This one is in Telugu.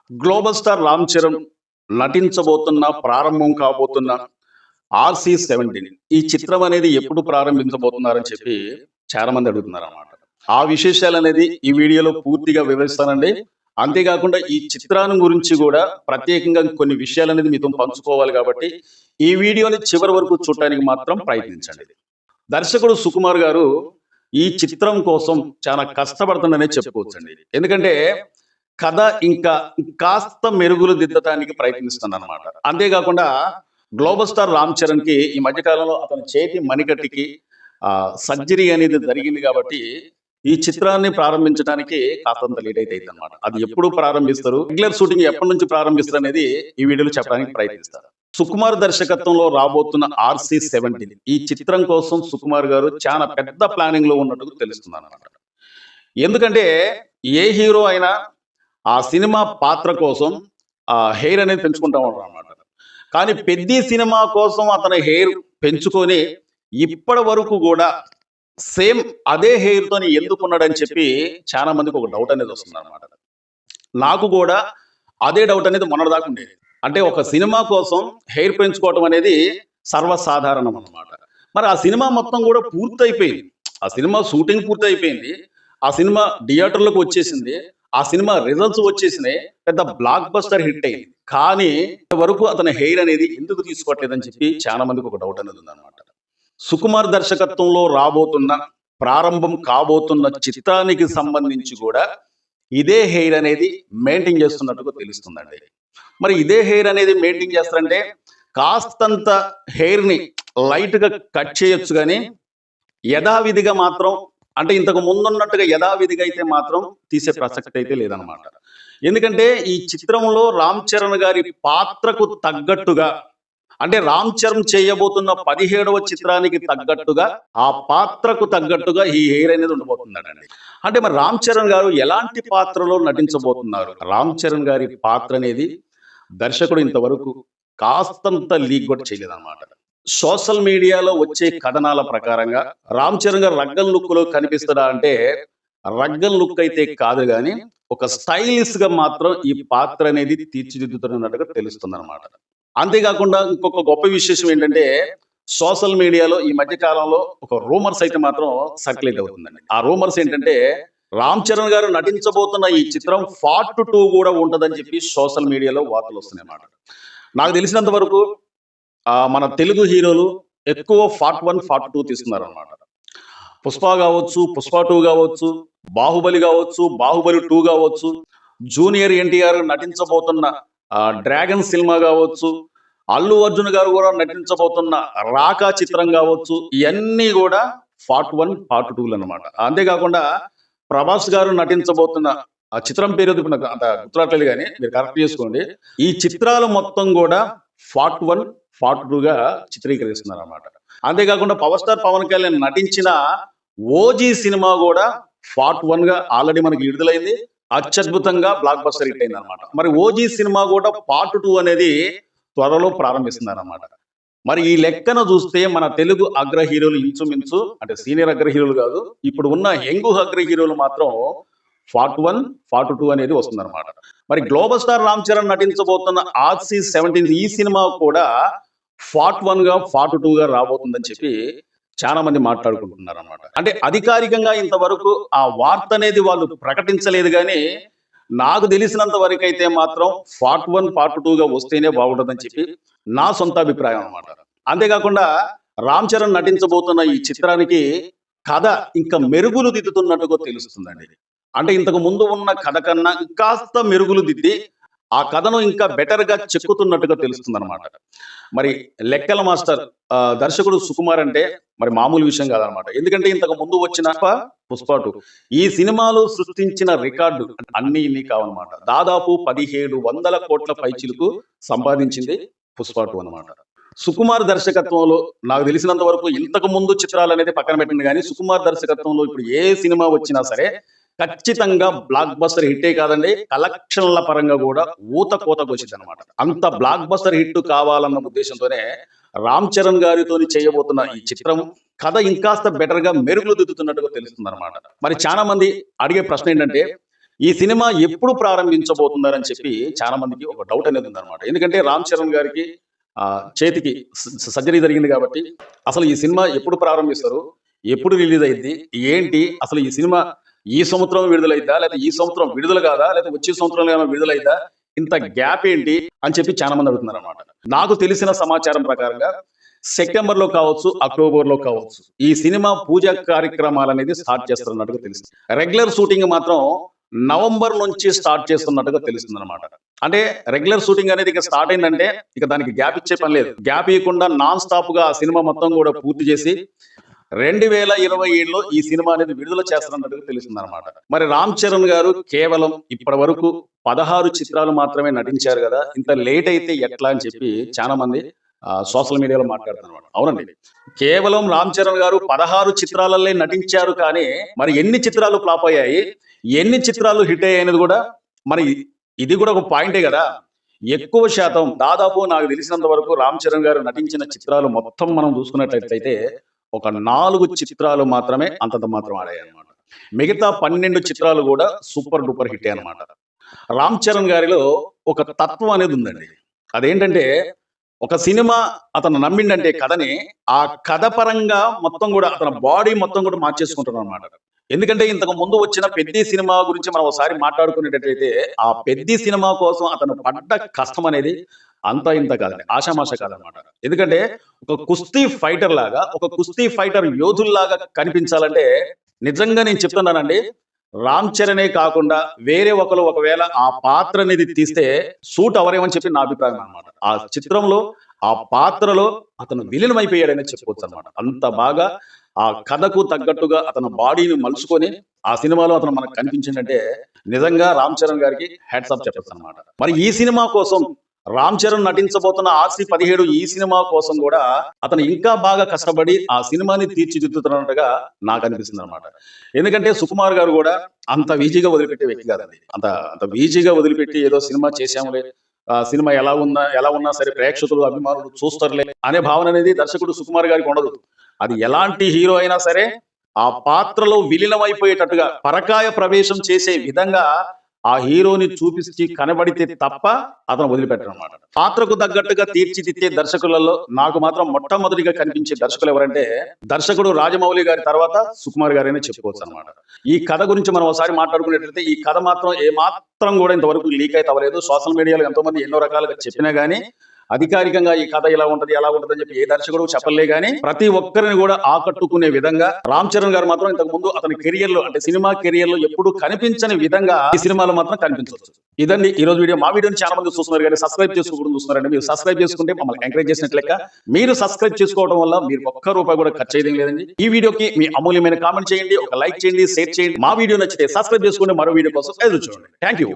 గ్లోబల్ స్టార్ రామ్ చరణ్ నటించబోతున్న ప్రారంభం కాబోతున్న RC-17 ఈ చిత్రం అనేది ఎప్పుడు ప్రారంభించబోతున్నారని చెప్పి చాలా మంది అడుగుతున్నారు అన్నమాట. ఆ విశేషాలు అనేది ఈ వీడియోలో పూర్తిగా వివరిస్తానండి. అంతేకాకుండా ఈ చిత్రాన్ని గురించి కూడా ప్రత్యేకంగా కొన్ని విషయాలు అనేది మీతో పంచుకోవాలి కాబట్టి ఈ వీడియోని చివరి వరకు చూడటానికి మాత్రం ప్రయత్నించండి. దర్శకుడు సుకుమార్ గారు ఈ చిత్రం కోసం చాలా కష్టపడుతుందనే చెప్పుకోవచ్చండి. ఎందుకంటే కథ ఇంకా కాస్త మెరుగులు దిద్దటానికి ప్రయత్నిస్తున్నాను అనమాట. అంతేకాకుండా గ్లోబల్ స్టార్ రామ్ చరణ్ కి ఈ మధ్యకాలంలో అతని చేతి మణికట్టుకి సర్జరీ అనేది జరిగింది కాబట్టి ఈ చిత్రాన్ని ప్రారంభించడానికి కాస్తంత లేట్ అయితే అనమాట. అది ఎప్పుడు ప్రారంభిస్తారు, రెగ్యులర్ షూటింగ్ ఎప్పటి నుంచి ప్రారంభిస్తారు అనేది ఈ వీడియోలో చెప్పడానికి ప్రయత్నిస్తారు. సుకుమార్ దర్శకత్వంలో రాబోతున్న RC-17 ఈ చిత్రం కోసం సుకుమార్ గారు చాలా పెద్ద ప్లానింగ్ లో ఉన్నట్టు తెలుస్తుంది అనమాట. ఎందుకంటే ఏ హీరో అయినా ఆ సినిమా పాత్ర కోసం ఆ హెయిర్ అనేది పెంచుకుంటా ఉంటారు అన్నమాట. కానీ పెద్ద సినిమా కోసం అతని హెయిర్ పెంచుకొని ఇప్పటి వరకు కూడా సేమ్ అదే హెయిర్ తోని ఎందుకున్నాడని చెప్పి చాలా మందికి ఒక డౌట్ అనేది వస్తుంది అనమాట. నాకు కూడా అదే డౌట్ అనేది మొన్నటిదాకా ఉండేది. అంటే ఒక సినిమా కోసం హెయిర్ పెంచుకోవటం అనేది సర్వసాధారణం అన్నమాట. మరి ఆ సినిమా మొత్తం కూడా పూర్తయిపోయింది, ఆ సినిమా షూటింగ్ పూర్తయిపోయింది, ఆ సినిమా థియేటర్లకు వచ్చేసింది, ఆ సినిమా రిజల్ట్స్ వచ్చేసినాయి, పెద్ద బ్లాక్ బస్టర్ హిట్ అయింది. కానీ వరకు అతని హెయిర్ అనేది ఎందుకు తీసుకోవట్లేదని చెప్పి చాలా మందికి ఒక డౌట్ అనేది ఉందన్నమాట. సుకుమార్ దర్శకత్వంలో రాబోతున్న ప్రారంభం కాబోతున్న చిత్రానికి సంబంధించి కూడా ఇదే హెయిర్ అనేది మెయింటైన్ చేస్తున్నట్టుగా తెలుస్తుందండి. మరి ఇదే హెయిర్ అనేది మెయింటైన్ చేస్తారంటే కాస్తంత హెయిర్ ని లైట్ గా కట్ చేయొచ్చు, కానీ యథావిధిగా మాత్రం అంటే ఇంతకు ముందున్నట్టుగా యథావిధిగా అయితే మాత్రం తీసే ప్రసక్తి అయితే లేదనమాట. ఎందుకంటే ఈ చిత్రంలో రామ్ చరణ్ గారి పాత్రకు తగ్గట్టుగా, అంటే రామ్ చరణ్ చేయబోతున్న 17వ చిత్రానికి తగ్గట్టుగా ఆ పాత్రకు తగ్గట్టుగా ఈ హెయిర్ అనేది ఉండబోతుందండి. అంటే మరి రామ్ చరణ్ గారు ఎలాంటి పాత్రలో నటించబోతున్నారు? రామ్ చరణ్ గారి పాత్ర అనేది దర్శకుడు ఇంతవరకు కాస్తంత లీక్ కూడా చేయలేదన్నమాట. సోషల్ మీడియాలో వచ్చే కథనాల ప్రకారంగా రామ్ చరణ్ గారు రగ్గన్ లుక్ లో కనిపిస్తాడా అంటే రగ్గన్ లుక్ అయితే కాదు, కానీ ఒక స్టైలిష్ గా మాత్రం ఈ పాత్ర అనేది తీర్చిదిద్దుతున్నట్టుగా తెలుస్తుంది అనమాట. అంతేకాకుండా ఇంకొక గొప్ప విశేషం ఏంటంటే సోషల్ మీడియాలో ఈ మధ్య కాలంలో ఒక రూమర్స్ అయితే మాత్రం సర్క్యులేట్ అవుతుందండి. ఆ రూమర్స్ ఏంటంటే రామ్ చరణ్ గారు నటించబోతున్న ఈ చిత్రం పార్ట్ 2 కూడా ఉంటదని చెప్పి సోషల్ మీడియాలో వార్తలు వస్తున్నాయి అన్నమాట. నాకు తెలిసినంత వరకు మన తెలుగు హీరోలు ఎక్కువ పార్ట్ 1 పార్ట్ 2 తీస్తున్నారు అనమాట. పుష్ప కావచ్చు, పుష్ప 2 కావచ్చు, బాహుబలి కావచ్చు, బాహుబలి 2 కావచ్చు, జూనియర్ ఎన్టీఆర్ నటించబోతున్న డ్రాగన్ సినిమా కావచ్చు, అల్లు అర్జున్ గారు కూడా నటించబోతున్న రాకా చిత్రం కావచ్చు, ఇవన్నీ కూడా పార్ట్ 1 పార్ట్ 2 అనమాట. అంతేకాకుండా ప్రభాస్ గారు నటించబోతున్న ఆ చిత్రం పేరు నాకు అంత గుర్తురాట్లేదు, కానీ మీరు కరెక్ట్ చేసుకోండి. ఈ చిత్రాలు మొత్తం కూడా పార్ట్ 1 పార్ట్ 2గా చిత్రీకరిస్తున్నారు అన్నమాట. అంతేకాకుండా పవర్ స్టార్ పవన్ కళ్యాణ్ నటించిన ఓజీ సినిమా కూడా పార్ట్ 1గా ఆల్రెడీ మనకి విడుదలైంది, అత్యద్భుతంగా బ్లాక్ బస్టర్ హిట్ అయింది అనమాట. మరి ఓజీ సినిమా కూడా పార్ట్ 2 అనేది త్వరలో ప్రారంభిస్తున్నారు అన్నమాట. మరి ఈ లెక్కన చూస్తే మన తెలుగు అగ్ర హీరోలు ఇంచుమించు, అంటే సీనియర్ అగ్ర హీరోలు కాదు, ఇప్పుడు ఉన్న యంగ్ అగ్ర హీరోలు మాత్రం పార్ట్ 1 పార్ట్ 2 అనేది వస్తుంది అనమాట. మరి గ్లోబల్ స్టార్ రామ్ చరణ్ నటించబోతున్న RC-17 ఈ సినిమా కూడా పార్ట్ 1గా పార్ట్ 2గా రాబోతుందని చెప్పి చాలా మంది మాట్లాడుకుంటున్నారు అనమాట. అంటే అధికారికంగా ఇంతవరకు ఆ వార్త అనేది వాళ్ళు ప్రకటించలేదు, కానీ నాకు తెలిసినంత వరకు అయితే మాత్రం పార్ట్ 1 పార్ట్ 2గా వస్తేనే బాగుంటుందని చెప్పి నా సొంత అభిప్రాయం అనమాట. అంతేకాకుండా రామ్ చరణ్ నటించబోతున్న ఈ చిత్రానికి కథ ఇంకా మెరుగులు దిద్దుతున్నట్టుగా తెలుస్తుందండి. అంటే ఇంతకు ముందు ఉన్న కథ కన్నా కాస్త మెరుగులు దిద్ది ఆ కథను ఇంకా బెటర్ గా చెక్కుతున్నట్టుగా తెలుస్తుంది అనమాట. మరి లెక్కల మాస్టర్ దర్శకుడు సుకుమార్ అంటే మరి మామూలు విషయం కాదనమాట. ఎందుకంటే ఇంతకు ముందు వచ్చిన పుష్ప 2 ఈ సినిమాలు సృష్టించిన రికార్డు అన్ని ఇన్ని కావన్నమాట. దాదాపు 1700 కోట్ల పైచిలకు సంపాదించింది పుష్ప 2 అనమాట. సుకుమార్ దర్శకత్వంలో నాకు తెలిసినంత వరకు ఇంతకు ముందు చిత్రాలు అనేది పక్కన పెట్టింది, కానీ సుకుమార్ దర్శకత్వంలో ఇప్పుడు ఏ సినిమా వచ్చినా సరే ఖచ్చితంగా బ్లాక్ బస్టర్ హిట్టే కాదండి, కలెక్షన్ల పరంగా కూడా ఊత కోత కోసింది అనమాట. అంత బ్లాక్ బస్టర్ హిట్ కావాలన్న ఉద్దేశంతోనే రామ్ చరణ్ గారితో చేయబోతున్న ఈ చిత్రం కథ ఇంకాస్త బెటర్ గా మెరుగులు దిద్దుతున్నట్టుగా తెలుస్తుంది అనమాట. మరి చాలా మంది అడిగే ప్రశ్న ఏంటంటే ఈ సినిమా ఎప్పుడు ప్రారంభించబోతున్నారని చెప్పి చాలా మందికి ఒక డౌట్ అనేది ఉందన్నమాట. ఎందుకంటే రామ్ చరణ్ గారికి చేతికి సర్జరీ జరిగింది కాబట్టి అసలు ఈ సినిమా ఎప్పుడు ప్రారంభిస్తారు, ఎప్పుడు రిలీజ్ అయింది, ఏంటి అసలు ఈ సినిమా ఈ సంవత్సరం విడుదలైద్దా, లేకపోతే ఈ సంవత్సరం విడుదల కాదా, లేకపోతే వచ్చే సంవత్సరంలో ఏమైనా విడుదలైద్దా, ఇంత గ్యాప్ ఏంటి అని చెప్పి చాలా మంది అడుగుతున్నారు అనమాట. నాకు తెలిసిన సమాచారం ప్రకారంగా సెప్టెంబర్ లో కావచ్చు, అక్టోబర్ లో కావచ్చు ఈ సినిమా పూజా కార్యక్రమాలు అనేది స్టార్ట్ చేస్తున్నట్టుగా తెలుస్తుంది. రెగ్యులర్ షూటింగ్ మాత్రం నవంబర్ నుంచి స్టార్ట్ చేస్తున్నట్టుగా తెలుస్తుంది అనమాట. అంటే రెగ్యులర్ షూటింగ్ అనేది ఇక స్టార్ట్ అయిందంటే ఇక దానికి గ్యాప్ ఇచ్చే పని లేదు. గ్యాప్ ఇవ్వకుండా నాన్ స్టాప్ గా ఆ సినిమా మొత్తం కూడా పూర్తి చేసి 2027లో ఈ సినిమా అనేది విడుదల చేస్తున్నట్టుగా తెలుస్తుంది అనమాట. మరి రామ్ చరణ్ గారు కేవలం ఇప్పటి వరకు 16 చిత్రాలు మాత్రమే నటించారు కదా, ఇంత లేట్ అయితే ఎట్లా అని చెప్పి చాలా మంది సోషల్ మీడియాలో మాట్లాడుతున్నారు. అవునండి, కేవలం రామ్ చరణ్ గారు 16 చిత్రాలనే నటించారు, కానీ మరి ఎన్ని చిత్రాలు ఫ్లాప్ అయ్యాయి, ఎన్ని చిత్రాలు హిట్ అయ్యాయి అనేది కూడా మరి ఇది కూడా ఒక పాయింటే కదా. ఎక్కువ శాతం దాదాపు నాకు తెలిసినంత వరకు రామ్ చరణ్ గారు నటించిన చిత్రాలు మొత్తం మనం చూసుకున్నట్లయితే ఒక 4 చిత్రాలు మాత్రమే అంతంత మాత్రం ఆడాయి అనమాట. మిగతా 12 చిత్రాలు కూడా సూపర్ డూపర్ హిట్ అనమాట. రామ్ చరణ్ గారిలో ఒక తత్వం అనేది ఉందండి. అదేంటంటే ఒక సినిమా అతను నమ్మిండంటే కథని, ఆ కథ పరంగా మొత్తం కూడా అతని బాడీ మొత్తం కూడా మార్చేసుకుంటున్నాడు అనమాట. ఎందుకంటే ఇంతకు ముందు వచ్చిన పెద్ద సినిమా గురించి మనం ఒకసారి మాట్లాడుకునేటట్టయితే ఆ పెద్ద సినిమా కోసం అతను పడ్డ కష్టం అనేది అంత ఇంత కాదండి, ఆషామాష కాదనమాట. ఎందుకంటే ఒక కుస్తీ ఫైటర్ లాగా, ఒక కుస్తీ ఫైటర్ యోధుల్లాగా కనిపించాలంటే నిజంగా నేను చెప్తున్నానండి, రామ్ చరణే కాకుండా వేరే ఒకరు ఒకవేళ ఆ పాత్ర అనేది తీస్తే సూట్ అవరేమని చెప్పి నా అభిప్రాయం అనమాట. ఆ చిత్రంలో ఆ పాత్రలో అతను విలీనమైపోయాడని చెప్పుకోవచ్చు అనమాట. అంత బాగా ఆ కథకు తగ్గట్టుగా అతను బాడీని మలుచుకొని ఆ సినిమాలో అతను మనకు కనిపించిందంటే నిజంగా రామ్ చరణ్ గారికి హ్యాట్స్ ఆఫ్ చెప్పచ్చు అనమాట. మరి ఈ సినిమా కోసం రామ్ చరణ్ నటించబోతున్న RC-17 ఈ సినిమా కోసం కూడా అతను ఇంకా బాగా కష్టపడి ఆ సినిమాని తీర్చిదిద్దుతున్నట్టుగా నాకు అనిపిస్తుంది అనమాట. ఎందుకంటే సుకుమార్ గారు కూడా అంత ఈజీగా వదిలిపెట్టే వ్యక్తి కాదండి. అంత ఈజీగా వదిలిపెట్టి ఏదో సినిమా చేశాములే, సినిమా ఎలా ఉన్నా సరే ప్రేక్షకులు అభిమానులు చూస్తారులే అనే భావన అనేది దర్శకుడు సుకుమార్ గారికి ఉండదు. అది ఎలాంటి హీరో అయినా సరే ఆ పాత్రలో విలీనమైపోయేటట్టుగా పరకాయ ప్రవేశం చేసే విధంగా ఆ హీరోని చూపించి కనబడితే తప్ప అతను వదిలిపెట్టరు అనమాట. పాత్రకు తగ్గట్టుగా తీర్చిదిద్దే దర్శకులలో నాకు మాత్రం మొట్టమొదటిగా కనిపించే దర్శకులు ఎవరంటే దర్శకుడు రాజమౌళి గారి తర్వాత సుకుమార్ గారైనా చెప్పుకోవచ్చు అనమాట. ఈ కథ గురించి మనం ఒకసారి మాట్లాడుకునేటట్లయితే ఈ కథ మాత్రం ఏ మాత్రం కూడా ఇంతవరకు లీక్ అయితే అవ్వలేదు. సోషల్ మీడియాలో ఎంతో మంది ఎన్నో రకాలుగా చెప్పినా గానీ అధికారికంగా ఈ కథ ఇలా ఉంటది ఎలా ఉంటది అని చెప్పి ఏ దర్శకుడు చెప్పలే గానీ ప్రతి ఒక్కరిని కూడా ఆకట్టుకునే విధంగా రామ్ చరణ్ గారు మాత్రం ఇంతకు ముందు అతని కెరియర్ లో అంటే సినిమా కెరియర్ లో ఎప్పుడు కనిపించని విధంగా ఈ సినిమాలో మాత్రం కనిపించవచ్చు. ఇదండి ఈ రోజు వీడియో. మా వీడియోని చాలా మంది చూస్తున్నారు కానీ సబ్స్క్రైబ్ చేసుకోవడం చూస్తున్నారండి. మీరు సబ్స్క్రైబ్ చేసుకుంటే మమ్మల్ని ఎంకరేజ్ చేసినట్లు లెక్క. మీరు సబ్స్క్రైబ్ చేసుకోవడం వల్ల మీరు ఒక్క రూపాయి కూడా ఖర్చు అయ్యేది లేదండి. ఈ వీడియోకి మీ అమూల్యమైన కామెంట్ చేయండి, ఒక లైక్ చేయండి, షేర్ చేయండి. మా వీడియో నచ్చితే సబ్స్క్రైబ్ చేసుకోండి. మరో వీడియో కోసం ఎదురు చూడండి. Thank you.